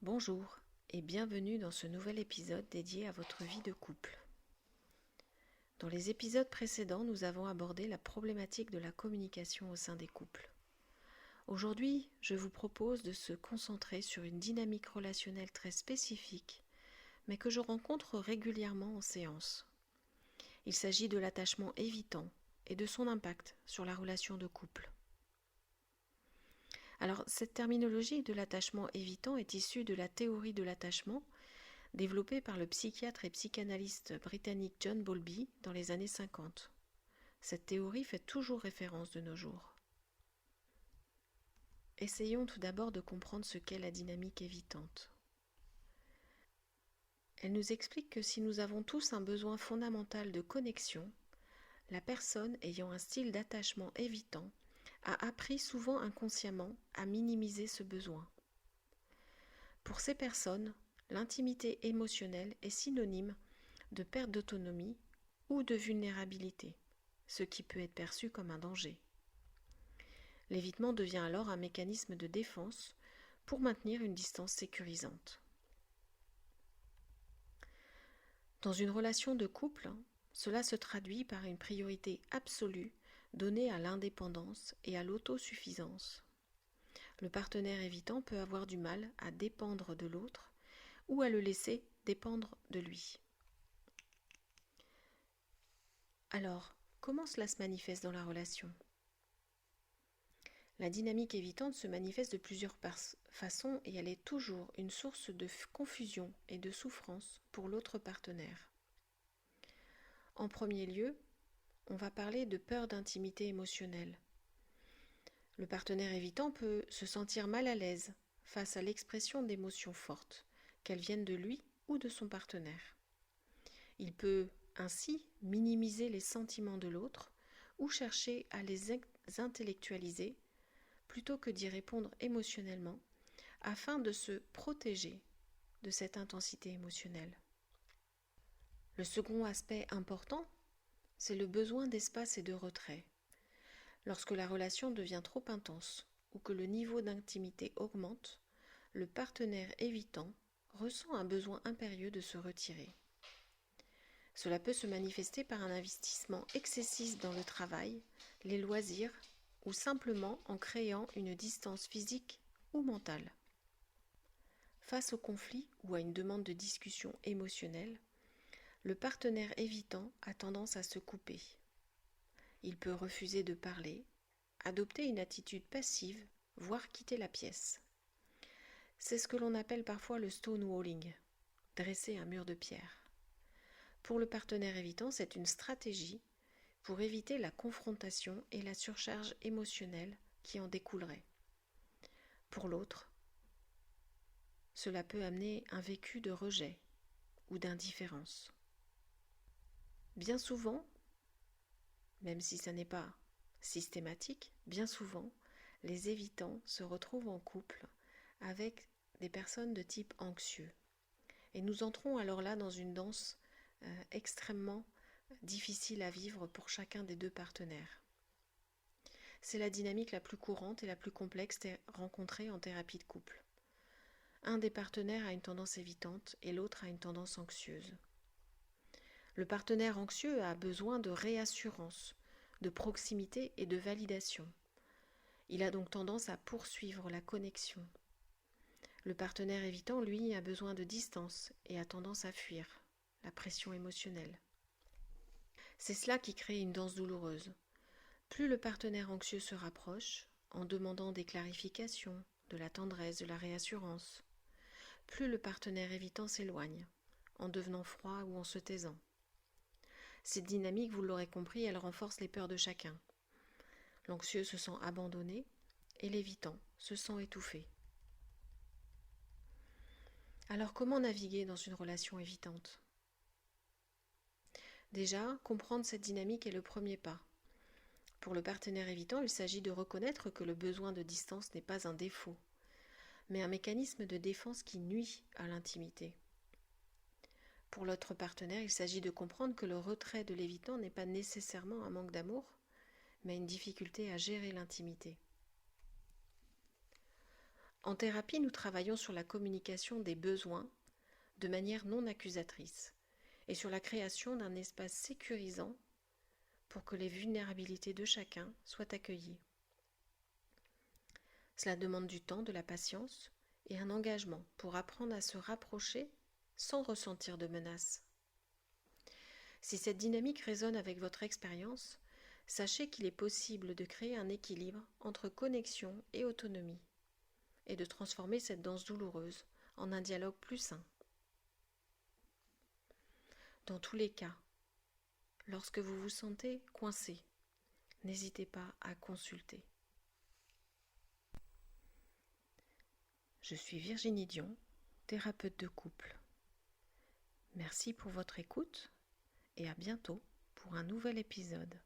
Bonjour et bienvenue dans ce nouvel épisode dédié à votre vie de couple. Dans les épisodes précédents, nous avons abordé la problématique de la communication au sein des couples. Aujourd'hui, je vous propose de se concentrer sur une dynamique relationnelle très spécifique, mais que je rencontre régulièrement en séance. Il s'agit de l'attachement évitant et de son impact sur la relation de couple. Alors, cette terminologie de l'attachement évitant est issue de la théorie de l'attachement développée par le psychiatre et psychanalyste britannique John Bowlby dans les années 50. Cette théorie fait toujours référence de nos jours. Essayons tout d'abord de comprendre ce qu'est la dynamique évitante. Elle nous explique que si nous avons tous un besoin fondamental de connexion, la personne ayant un style d'attachement évitant a appris souvent inconsciemment à minimiser ce besoin. Pour ces personnes, l'intimité émotionnelle est synonyme de perte d'autonomie ou de vulnérabilité, ce qui peut être perçu comme un danger. L'évitement devient alors un mécanisme de défense pour maintenir une distance sécurisante. Dans une relation de couple, cela se traduit par une priorité absolue donnée à l'indépendance et à l'autosuffisance. Le partenaire évitant peut avoir du mal à dépendre de l'autre ou à le laisser dépendre de lui. Alors, comment cela se manifeste dans la relation ? La dynamique évitante se manifeste de plusieurs façons et elle est toujours une source de confusion et de souffrance pour l'autre partenaire. En premier lieu, on va parler de peur d'intimité émotionnelle. Le partenaire évitant peut se sentir mal à l'aise face à l'expression d'émotions fortes, qu'elles viennent de lui ou de son partenaire. Il peut ainsi minimiser les sentiments de l'autre ou chercher à les intellectualiser plutôt que d'y répondre émotionnellement afin de se protéger de cette intensité émotionnelle. Le second aspect important, c'est le besoin d'espace et de retrait. Lorsque la relation devient trop intense ou que le niveau d'intimité augmente, le partenaire évitant ressent un besoin impérieux de se retirer. Cela peut se manifester par un investissement excessif dans le travail, les loisirs ou simplement en créant une distance physique ou mentale. Face au conflit ou à une demande de discussion émotionnelle, le partenaire évitant a tendance à se couper. Il peut refuser de parler, adopter une attitude passive, voire quitter la pièce. C'est ce que l'on appelle parfois le stonewalling, dresser un mur de pierre. Pour le partenaire évitant, c'est une stratégie pour éviter la confrontation et la surcharge émotionnelle qui en découlerait. Pour l'autre, cela peut amener un vécu de rejet ou d'indifférence. Bien souvent, même si ce n'est pas systématique, bien souvent, les évitants se retrouvent en couple avec des personnes de type anxieux. Et nous entrons alors là dans une danse extrêmement difficile à vivre pour chacun des deux partenaires. C'est la dynamique la plus courante et la plus complexe rencontrée en thérapie de couple. Un des partenaires a une tendance évitante et l'autre a une tendance anxieuse. Le partenaire anxieux a besoin de réassurance, de proximité et de validation. Il a donc tendance à poursuivre la connexion. Le partenaire évitant, lui, a besoin de distance et a tendance à fuir la pression émotionnelle. C'est cela qui crée une danse douloureuse. Plus le partenaire anxieux se rapproche, en demandant des clarifications, de la tendresse, de la réassurance, plus le partenaire évitant s'éloigne, en devenant froid ou en se taisant. Cette dynamique, vous l'aurez compris, elle renforce les peurs de chacun. L'anxieux se sent abandonné et l'évitant se sent étouffé. Alors comment naviguer dans une relation évitante ? Déjà, comprendre cette dynamique est le premier pas. Pour le partenaire évitant, il s'agit de reconnaître que le besoin de distance n'est pas un défaut, mais un mécanisme de défense qui nuit à l'intimité. Pour l'autre partenaire, il s'agit de comprendre que le retrait de l'évitant n'est pas nécessairement un manque d'amour, mais une difficulté à gérer l'intimité. En thérapie, nous travaillons sur la communication des besoins de manière non accusatrice et sur la création d'un espace sécurisant pour que les vulnérabilités de chacun soient accueillies. Cela demande du temps, de la patience et un engagement pour apprendre à se rapprocher sans ressentir de menace. Si cette dynamique résonne avec votre expérience, sachez qu'il est possible de créer un équilibre entre connexion et autonomie et de transformer cette danse douloureuse en un dialogue plus sain. Dans tous les cas, lorsque vous vous sentez coincé, n'hésitez pas à consulter. Je suis Virginie Dion, thérapeute de couple. Merci pour votre écoute et à bientôt pour un nouvel épisode.